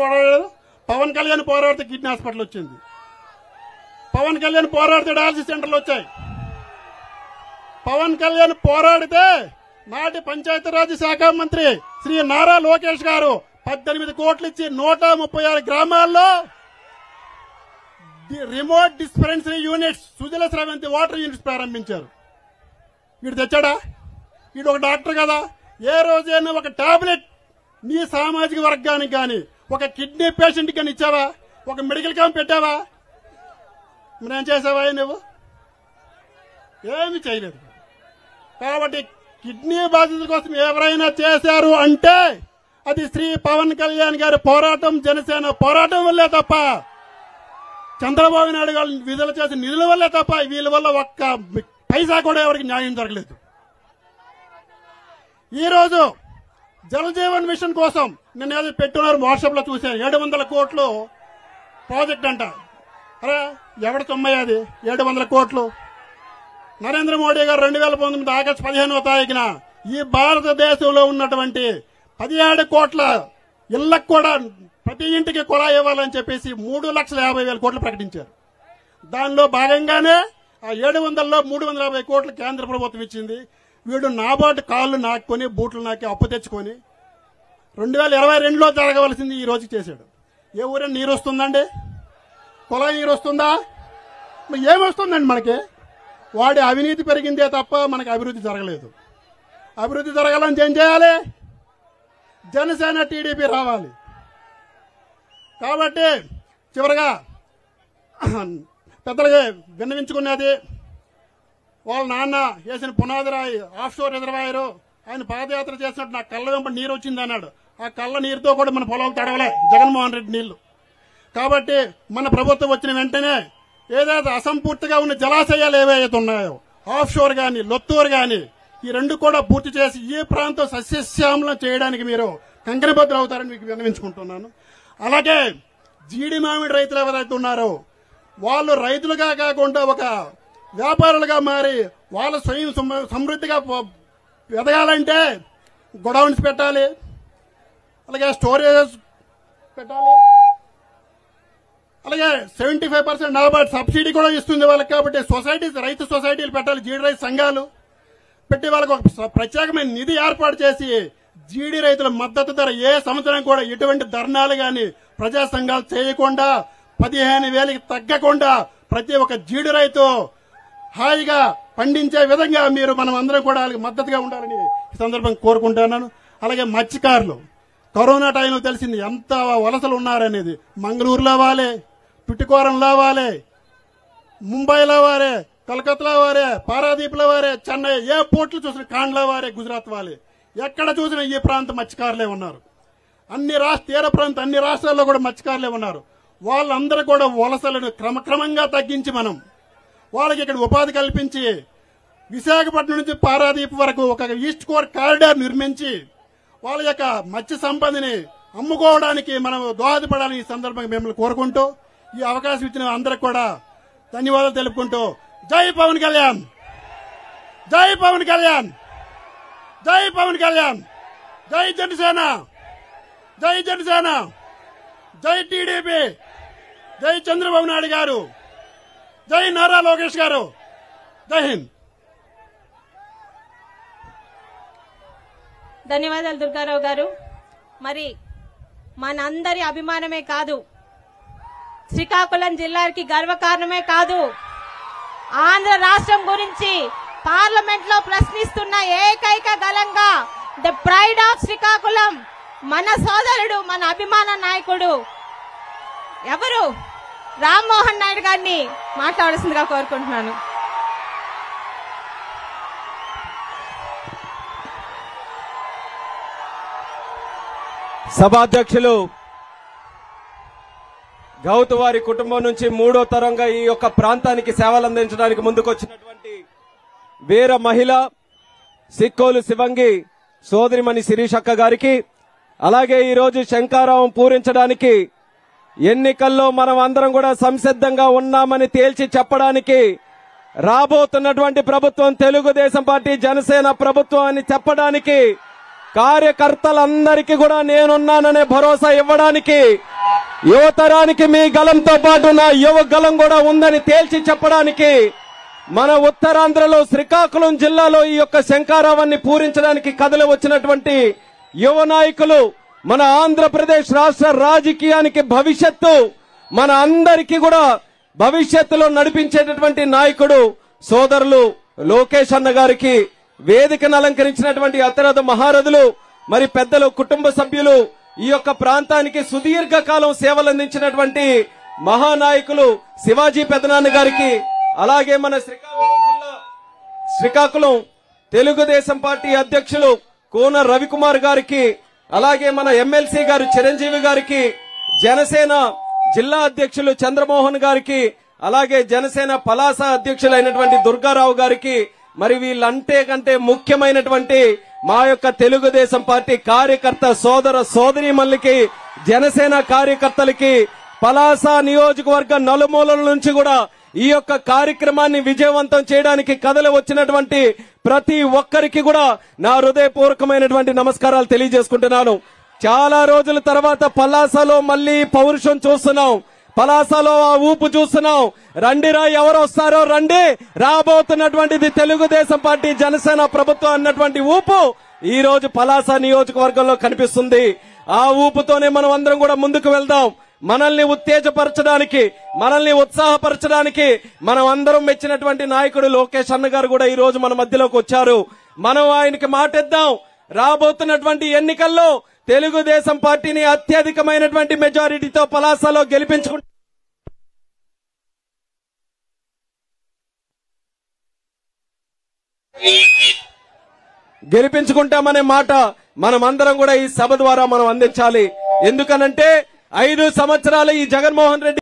పోరాడారు? పవన్ కళ్యాణ్ పోరాడితే kidney hospital వచ్చింది. పవన్ కళ్యాణ్ పోరాడితే డయాలసిస్ సెంటర్లు వచ్చాయి. పవన్ కళ్యాణ్ పోరాడితే నాటి పంచాయతీరాజ్ శాఖ మంత్రి శ్రీ నారా లోకేష్ గారు 18 కోట్లు ఇచ్చి 136 గ్రామాల్లో remote dispensary units, Sujala Sravanthi water units ప్రారంభించారు. వీడు తెచ్చాడా? వీడు ఒక డాక్టర్ కదా. ఏ రోజైనా ఒక టాబ్లెట్ నీ సామాజిక వర్గానికి కానీ, ఒక కిడ్నీ పేషెంట్ కానీ ఇచ్చావా? ఒక మెడికల్ క్యాంప్ పెట్టావా? మరేం చేసావా నువ్వు? ఏమి చేయలేదు. కాబట్టి కిడ్నీ బాధితుల కోసం ఎవరైనా చేశారు అంటే అది శ్రీ పవన్ కళ్యాణ్ గారి పోరాటం, జనసేన పోరాటం వల్లే తప్ప, చంద్రబాబు నాయుడు గారు విడుదల చేసిన నిధుల వల్లే తప్ప వీళ్ళ వల్ల ఒక్క పైసా కూడా ఎవరికి న్యాయం జరగలేదు. ఈరోజు జల్ జీవన్ మిషన్ కోసం నిన్న ఏదో పెట్టున్నారు, వాట్సాప్ లో చూశాను. 700 కోట్లు ప్రాజెక్ట్ అంట. అరే ఎవడ తొమ్మయ్యాది 700 కోట్లు? నరేంద్ర మోడీ గారు 2019 ఆగస్టు 15వ తారీఖున ఈ భారతదేశంలో ఉన్నటువంటి 17 కోట్ల ఇళ్లకు కూడా ప్రతి ఇంటికి కుళాయి ఇవ్వాలని చెప్పేసి 3,50,000 కోట్లు ప్రకటించారు. దానిలో భాగంగానే ఆ 700లో 350 కోట్లు కేంద్ర ప్రభుత్వం ఇచ్చింది. వీడు నాబార్డు కాళ్ళు నాకుని బూట్లు నాకి అప్పు తెచ్చుకొని 2022లో జరగవలసింది ఈ రోజు చేశాడు. ఏ ఊరైనా నీరు వస్తుందండి? కుళాయి నీరు వస్తుందా? ఏమొస్తుందండి మనకి? వాడి అవినీతి పెరిగిందే తప్ప మనకి అభివృద్ధి జరగలేదు. అభివృద్ధి జరగాలని ఏం చేయాలి? జనసేన టీడీపీ రావాలి. కాబట్టి చివరిగా పెద్దలుగా విన్నవించుకున్నది, వాళ్ళ నాన్న వేసిన పునాదిరాయి ఆఫ్షోర్ రిజర్వాయరు, ఆయన పాదయాత్ర చేసినట్టు నా కళ్ళ వెంబడి నీరు వచ్చింది అన్నాడు. ఆ కళ్ళ నీరుతో కూడా మన పొలం తడవలే జగన్మోహన్ రెడ్డి నీళ్లు. కాబట్టి మన ప్రభుత్వం వచ్చిన వెంటనే ఏదైతే అసంపూర్తిగా ఉన్న జలాశయాలు ఏవైతే ఉన్నాయో, ఆఫ్షోర్ గాని లొత్తూరు గాని, ఈ రెండు కూడా పూర్తి చేసి ఈ ప్రాంతం సస్యశ్యామలం చేయడానికి మీరు కంకణబద్దులు అవుతారని మీకు విన్నవించుకుంటున్నాను. అలాగే జీడి మామిడి రైతులు ఎవరైతే ఉన్నారో వాళ్ళు రైతులుగా కాకుండా ఒక వ్యాపారులుగా మారి వాళ్ళ స్వయం సమృద్ధిగా ఎదగాలంటే గొడౌన్స్ పెట్టాలి, అలాగే స్టోరేజ్ పెట్టాలి, అలాగే 75% నాబార్డ్ సబ్సిడీ కూడా ఇస్తుంది వాళ్ళకి. కాబట్టి సొసైటీస్, రైతు సొసైటీలు పెట్టాలి, జీడి రైతు సంఘాలు పెట్టి వాళ్ళకి ఒక ప్రత్యేకమైన నిధి ఏర్పాటు చేసి జీడి రైతుల మద్దతు ధర ఏ సంవత్సరం కూడా ఎటువంటి ధర్నాలు గాని ప్రజా సంఘాలు చేయకుండా 15,000కి తగ్గకుండా ప్రతి ఒక్క జీడి రైతు హాయిగా పండించే విధంగా మీరు మనం అందరం కూడా వాళ్ళకి మద్దతుగా ఉండాలని ఈ సందర్భంగా కోరుకుంటున్నాను. అలాగే మత్స్యకారులు కరోనా టైంలో తెలిసింది ఎంత వలసలు ఉన్నారనేది. మంగళూరులో వాలే, టుటికోరంలో వాలే, ముంబైలో వారే, కలకత్తాలో వారే, పారాదీప్లో వారే, చెన్నై ఏ పోర్టులు చూసిన కాండ్లో వారే, గుజరాత్ వాలే, ఎక్కడ చూసినా ఈ ప్రాంత మత్స్యకారులే ఉన్నారు. తీర ప్రాంత అన్ని రాష్ట్రాల్లో కూడా మత్స్యకారులే ఉన్నారు. వాళ్ళందరూ కూడా వలసలను క్రమక్రమంగా తగ్గించి మనం వాళ్ళకి ఇక్కడ ఉపాధి కల్పించి విశాఖపట్నం నుంచి పారాదీప్ వరకు ఒక ఈస్ట్ కోర్ కారిడార్ నిర్మించి వాళ్ళ యొక్క మత్స్య సంపదని అమ్ముకోవడానికి మనం దోహదపడాలని ఈ సందర్భంగా మిమ్మల్ని కోరుకుంటూ ఈ అవకాశం ఇచ్చిన అందరికి కూడా ధన్యవాదాలు తెలుపుకుంటూ జై పవన్ కళ్యాణ్, జై పవన్ కళ్యాణ్, జై పవన్ కళ్యాణ్, జై జనసేన, జై జనసేన, జై టీడీపీ, జై చంద్రబాబు నాయుడు గారు, జై నారా లోకేష్ గారు, జై హింద్. ధన్యవాదాలు దుర్గారావు గారు. మరి మనందరి అభిమానమే కాదు, శ్రీకాకుళం జిల్లాకి గర్వకారణమే కాదు, ఆంధ్ర రాష్ట్రం గురించి పార్లమెంట్ లో ప్రశ్నిస్తున్న ఏకైక గలంగా ద ప్రైడ్ ఆఫ్ శ్రీకాకుళం మన సోదరుడు, మన అభిమాన నాయకుడు ఎవరు? రామ్మోహన్ నాయుడు గారిని మాట్లాడాల్సిందిగా కోరుకుంటున్నాను. సభాధ్యక్షులు గౌతు వారి కుటుంబం నుంచి 3వ తరంగా ఈ యొక్క ప్రాంతానికి సేవలు అందించడానికి ముందుకొచ్చినటువంటి వీర మహిళ సిక్కోలు శివంగి సోదరిమణి శిరీషక్క గారికి, అలాగే ఈరోజు శంఖారావం పూరించడానికి ఎన్నికల్లో మనం అందరం కూడా సంసిద్ధంగా ఉన్నామని తేల్చి చెప్పడానికి రాబోతున్నటువంటి ప్రభుత్వం తెలుగుదేశం పార్టీ జనసేన ప్రభుత్వం అని చెప్పడానికి కార్యకర్తలందరికీ కూడా నేనున్నాననే భరోసా ఇవ్వడానికి, యువతరానికి మీ గలంతో పాటు నా యువ గలం కూడా ఉందని తేల్చి చెప్పడానికి మన ఉత్తరాంధ్రలో శ్రీకాకుళం జిల్లాలో ఈ యొక్క శంఖారావాన్ని పూరించడానికి కదలి వచ్చినటువంటి యువ నాయకులు, మన ఆంధ్రప్రదేశ్ రాష్ట్ర రాజకీయానికి భవిష్యత్తు, మన అందరికీ కూడా భవిష్యత్తులో నడిపించేటటువంటి నాయకుడు సోదరులు లోకేష్ అన్న గారికి, వేదికను అలంకరించినటువంటి అతిరథ మహారథులు, మరి పెద్దలు, కుటుంబ సభ్యులు, ఈ యొక్క ప్రాంతానికి సుదీర్ఘకాలం సేవలందించినటువంటి మహానాయకులు శివాజీ పెదనాన్న గారికి, అలాగే మన శ్రీకాకుళం తెలుగుదేశం పార్టీ అధ్యక్షులు కోన రవికుమార్ గారికి, అలాగే మన ఎమ్మెల్సీ గారు చిరంజీవి గారికి, జనసేన జిల్లా అధ్యక్షులు చంద్రమోహన్ గారికి, అలాగే జనసేన పలాస అధ్యక్షులైనటువంటి దుర్గారావు గారికి, మరి వీళ్ళంటే కంటే ముఖ్యమైనటువంటి మా యొక్క తెలుగుదేశం పార్టీ కార్యకర్త సోదర సోదరీమణులకి, జనసేన కార్యకర్తలకి, పలాస నియోజకవర్గ నలుమూలల నుంచి కూడా ఈ యొక్క కార్యక్రమాన్ని విజయవంతం చేయడానికి కదలి వచ్చినటువంటి ప్రతి ఒక్కరికి కూడా నా హృదయపూర్వకమైనటువంటి నమస్కారాలు తెలియజేసుకుంటున్నాను. చాలా రోజుల తర్వాత పలాసలో మళ్లీ పౌరుషం చూస్తున్నాం, పలాసలో ఆ ఊపు చూస్తున్నాం. రండిరా, ఎవరు వస్తారో రండి, రాబోతున్నటువంటిది తెలుగుదేశం పార్టీ జనసేన ప్రభుత్వం అన్నటువంటి ఊపు ఈ రోజు పలాస నియోజకవర్గంలో కనిపిస్తుంది. ఆ ఊపుతోనే మనం అందరం కూడా ముందుకు వెళ్దాం. మనల్ని ఉత్తేజపరచడానికి, మనల్ని ఉత్సాహపరచడానికి మనం అందరం మెచ్చినటువంటి నాయకుడు లోకేష్ అన్న గారు కూడా ఈ రోజు మన మధ్యలోకి వచ్చారు. మనం ఆయనకి మాటిద్దాం. రాబోతున్నటువంటి ఎన్నికల్లో తెలుగుదేశం పార్టీని అత్యధికమైనటువంటి మెజారిటీతో పలాసలో గెలిపించుకుంటామనే మాట మనమందరం కూడా ఈ సభ ద్వారా మనం అందించాలి. ఎందుకనంటే 5 సంవత్సరాలు ఈ జగన్మోహన్ రెడ్డి